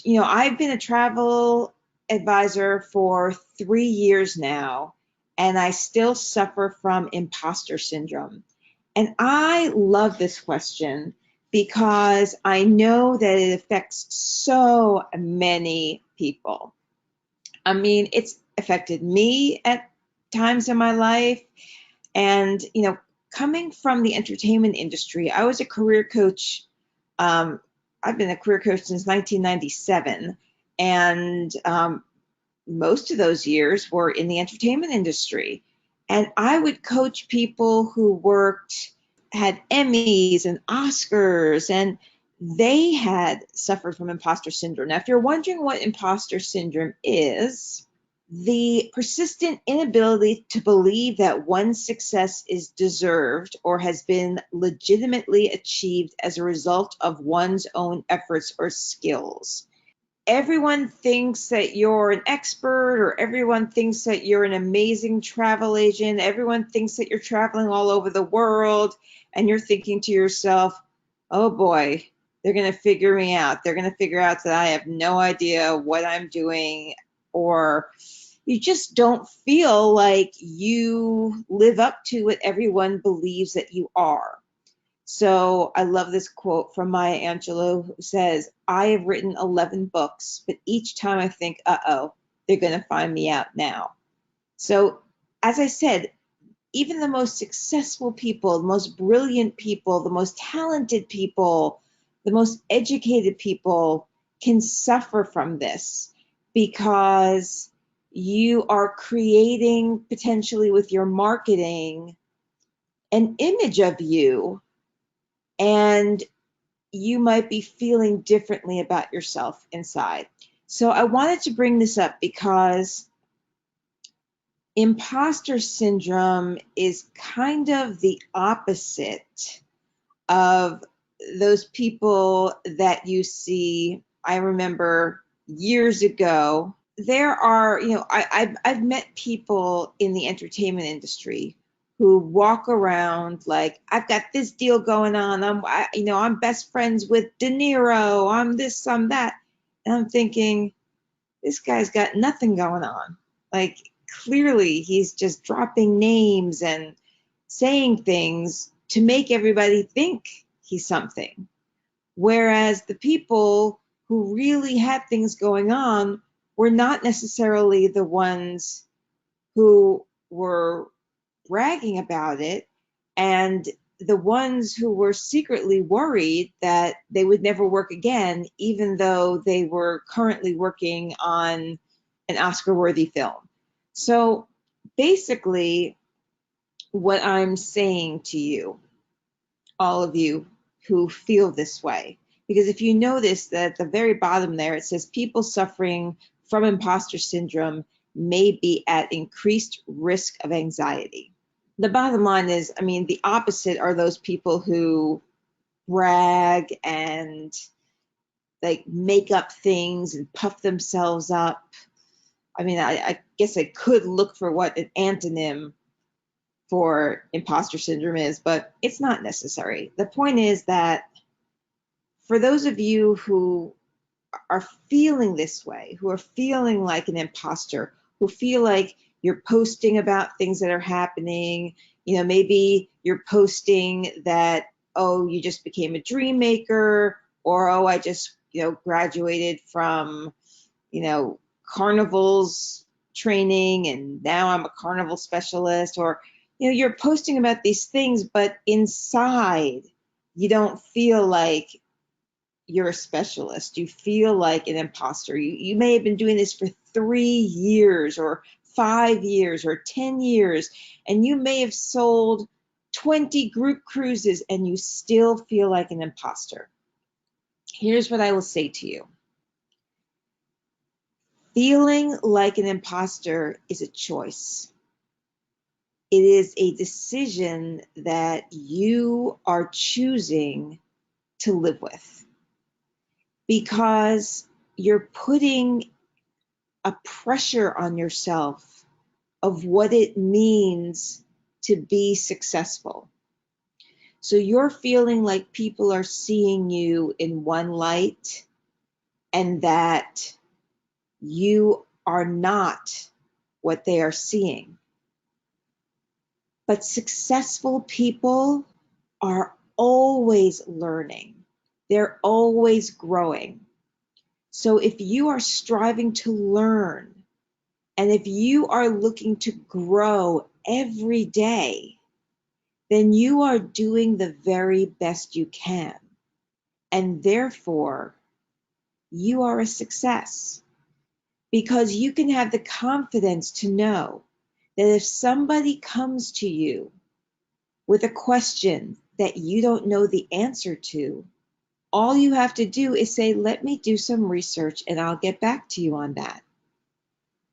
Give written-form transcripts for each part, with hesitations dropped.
I've been a travel advisor for 3 years now, and I still suffer from imposter syndrome. And I love this question because I know that it affects so many people. I mean, it's affected me at times in my life. And, coming from the entertainment industry, I was a career coach. Um, I've been a career coach since 1997. And most of those years were in the entertainment industry. And I would coach people who had Emmys and Oscars, and they had suffered from imposter syndrome. Now, if you're wondering what imposter syndrome is, the persistent inability to believe that one's success is deserved or has been legitimately achieved as a result of one's own efforts or skills. Everyone thinks that you're an expert, or everyone thinks that you're an amazing travel agent. Everyone thinks that you're traveling all over the world, and you're thinking to yourself, oh boy, they're going to figure me out. They're going to figure out that I have no idea what I'm doing, or you just don't feel like you live up to what everyone believes that you are. So I love this quote from Maya Angelou, who says, I have written 11 books, but each time I think, uh-oh, they're going to find me out now. So as I said, even the most successful people, the most brilliant people, the most talented people, the most educated people can suffer from this, because you are creating, potentially with your marketing, an image of you, and you might be feeling differently about yourself inside. So I wanted to bring this up because imposter syndrome is kind of the opposite of those people that you see. I remember years ago, there are, I've met people in the entertainment industry who walk around like, I've got this deal going on. I'm best friends with De Niro. I'm this, I'm that. And I'm thinking, this guy's got nothing going on. Like, clearly he's just dropping names and saying things to make everybody think he's something. Whereas the people who really had things going on were not necessarily the ones who were bragging about it, and the ones who were secretly worried that they would never work again, even though they were currently working on an Oscar-worthy film. So basically, what I'm saying to you, all of you who feel this way, because if you notice that at the very bottom there, it says people suffering from imposter syndrome may be at increased risk of anxiety. The bottom line is, I mean, the opposite are those people who brag and like make up things and puff themselves up. I mean, I guess I could look for what an antonym for imposter syndrome is, but it's not necessary. The point is that for those of you who are feeling this way, who are feeling like an imposter, who feel like you're posting about things that are happening, maybe you're posting that, oh, you just became a dream maker, or, oh, I just, graduated from, carnivals training and now I'm a carnival specialist, or, you're posting about these things, but inside you don't feel like you're a specialist. You feel like an imposter. You may have been doing this for 3 years or 5 years or 10 years, and you may have sold 20 group cruises and you still feel like an imposter. Here's what I will say to you. Feeling like an imposter is a choice. It is a decision that you are choosing to live with, because you're putting a pressure on yourself of what it means to be successful. So you're feeling like people are seeing you in one light, and that you are not what they are seeing. But successful people are always learning. They're always growing. So if you are striving to learn, and if you are looking to grow every day, then you are doing the very best you can. And therefore, you are a success, because you can have the confidence to know that if somebody comes to you with a question that you don't know the answer to, all you have to do is say, let me do some research and I'll get back to you on that.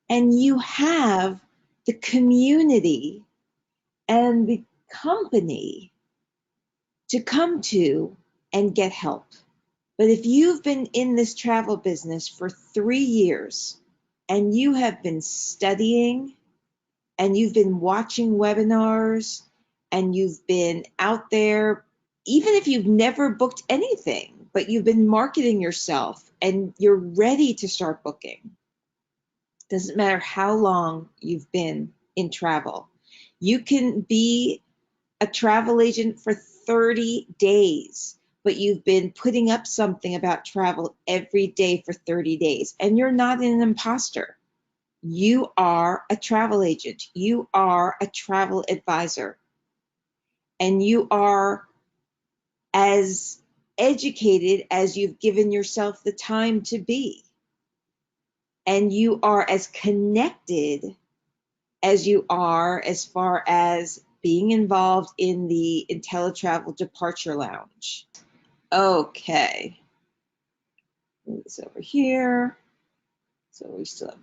And you have the community and the company to come to and get help. But if you've been in this travel business for 3 years and you have been studying and you've been watching webinars and you've been out there, even if you've never booked anything, but you've been marketing yourself and you're ready to start booking, doesn't matter how long you've been in travel. You can be a travel agent for 30 days, but you've been putting up something about travel every day for 30 days, and you're not an imposter. You are a travel agent. You are a travel advisor. And you are as educated as you've given yourself the time to be. And you are as connected as you are as far as being involved in the Inteletravel Departure Lounge. Okay, move this over here. So we still have.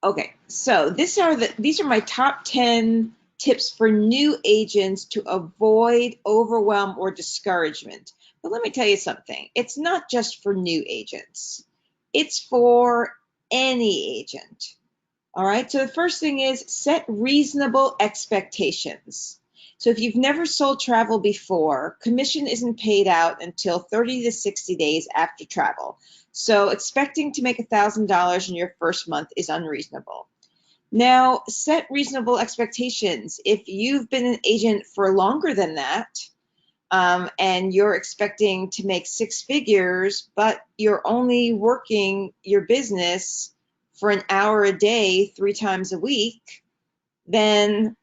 Okay, so these are my top 10 tips for new agents to avoid overwhelm or discouragement. But let me tell you something. It's not just for new agents. It's for any agent. All right, so the first thing is set reasonable expectations. So if you've never sold travel before, commission isn't paid out until 30 to 60 days after travel. So expecting to make $1,000 in your first month is unreasonable. Now, set reasonable expectations. If you've been an agent for longer than that, and you're expecting to make six figures, but you're only working your business for an hour a day, 3 times a week, then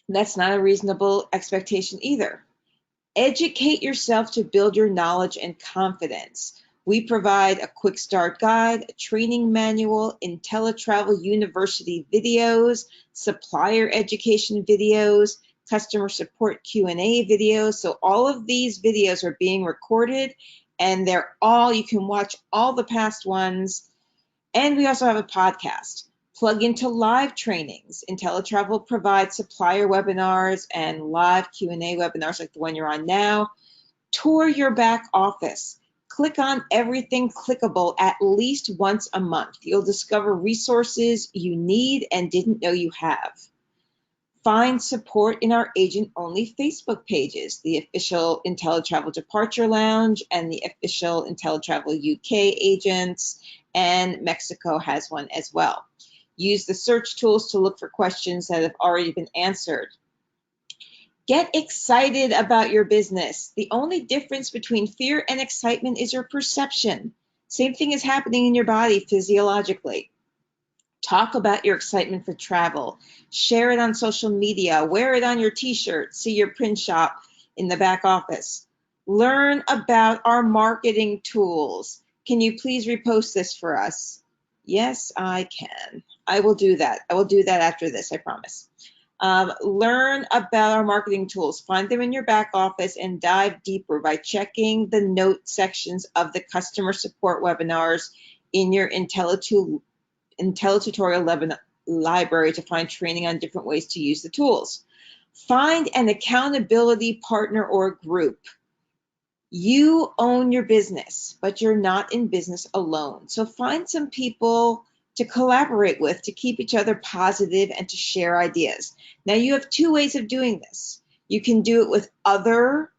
that's not a reasonable expectation either. Educate yourself to build your knowledge and confidence. We provide a quick start guide, a training manual, Inteletravel University videos, supplier education videos, customer support Q&A videos. So all of these videos are being recorded, and you can watch all the past ones. And we also have a podcast. Plug into live trainings. Inteletravel provides supplier webinars and live Q&A webinars like the one you're on now. Tour your back office. Click on everything clickable at least once a month. You'll discover resources you need and didn't know you have. Find support in our agent-only Facebook pages, the official Inteletravel Departure Lounge and the official Inteletravel UK agents, and Mexico has one as well. Use the search tools to look for questions that have already been answered. Get excited about your business. The only difference between fear and excitement is your perception. Same thing is happening in your body physiologically. Talk about your excitement for travel. Share it on social media. Wear it on your t-shirt. See your print shop in the back office. Learn about our marketing tools. Can you please repost this for us? Yes, I can. I will do that. I will do that after this, I promise. Learn about our marketing tools. Find them in your back office and dive deeper by checking the note sections of the customer support webinars in your IntelliTutorial library to find training on different ways to use the tools. Find an accountability partner or group. You own your business, but you're not in business alone. So find some people to collaborate with, to keep each other positive and to share ideas. Now you have 2 ways of doing this. You can do it with other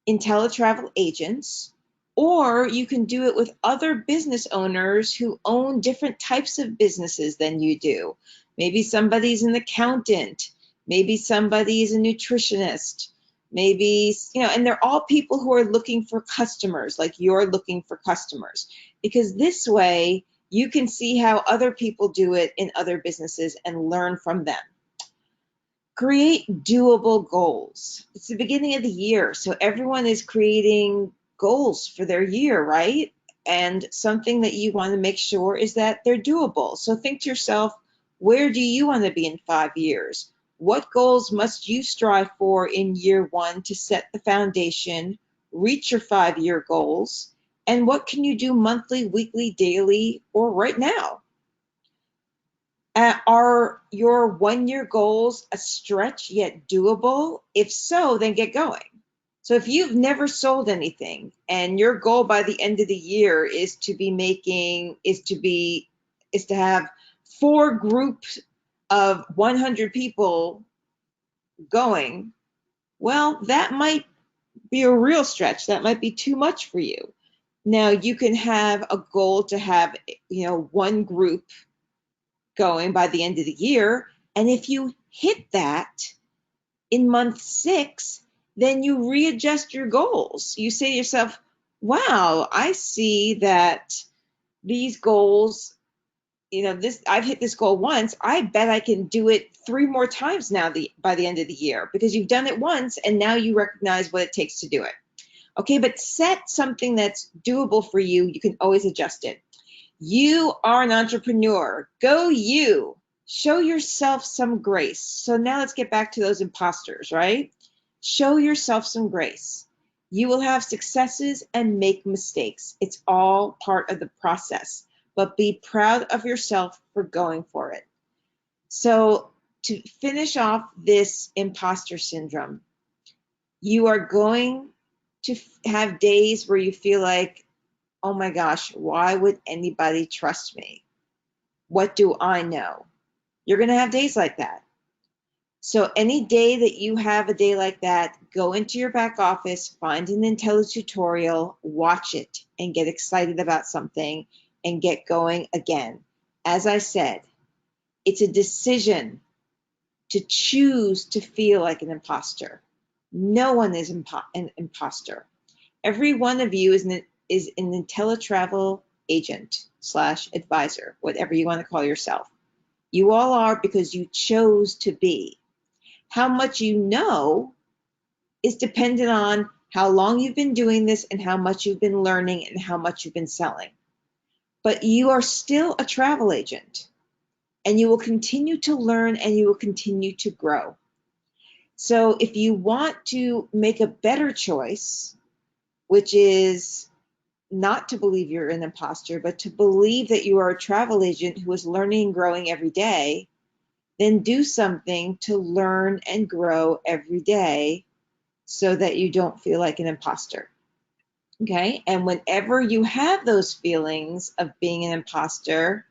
Inteletravel agents, Or you can do it with other business owners who own different types of businesses than you do. Maybe somebody's an accountant, maybe somebody's a nutritionist, maybe, and they're all people who are looking for customers, like you're looking for customers. Because this way, you can see how other people do it in other businesses and learn from them. Create doable goals. It's the beginning of the year, so everyone is creating goals for their year, right? And something that you want to make sure is that they're doable. So think to yourself, where do you want to be in 5 years? What goals must you strive for in year one to set the foundation, reach your 5-year goals? And what can you do monthly, weekly, daily, or right now? Are your 1-year goals a stretch yet doable? If so, then get going. So if you've never sold anything and your goal by the end of the year is to have 4 groups of 100 people going, well, that might be a real stretch. That might be too much for you. Now you can have a goal to have, 1 group going by the end of the year. And if you hit that in month 6, then you readjust your goals. You say to yourself, wow, I see that these goals, I've hit this goal once. I bet I can do it 3 more times now by the end of the year, because you've done it once and now you recognize what it takes to do it. Okay, but set something that's doable for you. You can always adjust it. You are an entrepreneur. Go you. Show yourself some grace. So now let's get back to those imposters, right? Show yourself some grace. You will have successes and make mistakes. It's all part of the process, but be proud of yourself for going for it. So to finish off this imposter syndrome, you are going to have days where you feel like, oh my gosh, why would anybody trust me? What do I know? You're going to have days like that. So any day that you have a day like that, go into your back office, find an Inteletutorial, watch it, and get excited about something and get going again. As I said, it's a decision to choose to feel like an imposter. No one is an imposter. Every one of you is an Inteletravel agent / advisor, whatever you want to call yourself. You all are, because you chose to be. How much you know is dependent on how long you've been doing this and how much you've been learning and how much you've been selling. But you are still a travel agent, and you will continue to learn and you will continue to grow. So if you want to make a better choice, which is not to believe you're an imposter, but to believe that you are a travel agent who is learning and growing every day, then do something to learn and grow every day so that you don't feel like an imposter. Okay? And whenever you have those feelings of being an imposter,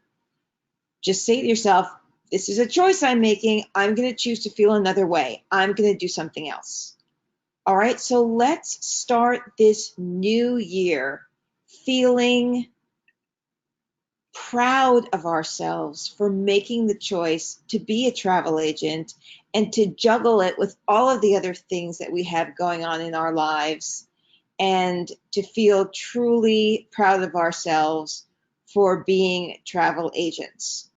just say to yourself, this is a choice I'm making. I'm going to choose to feel another way. I'm going to do something else. All right, so let's start this new year feeling proud of ourselves for making the choice to be a travel agent and to juggle it with all of the other things that we have going on in our lives, and to feel truly proud of ourselves for being travel agents.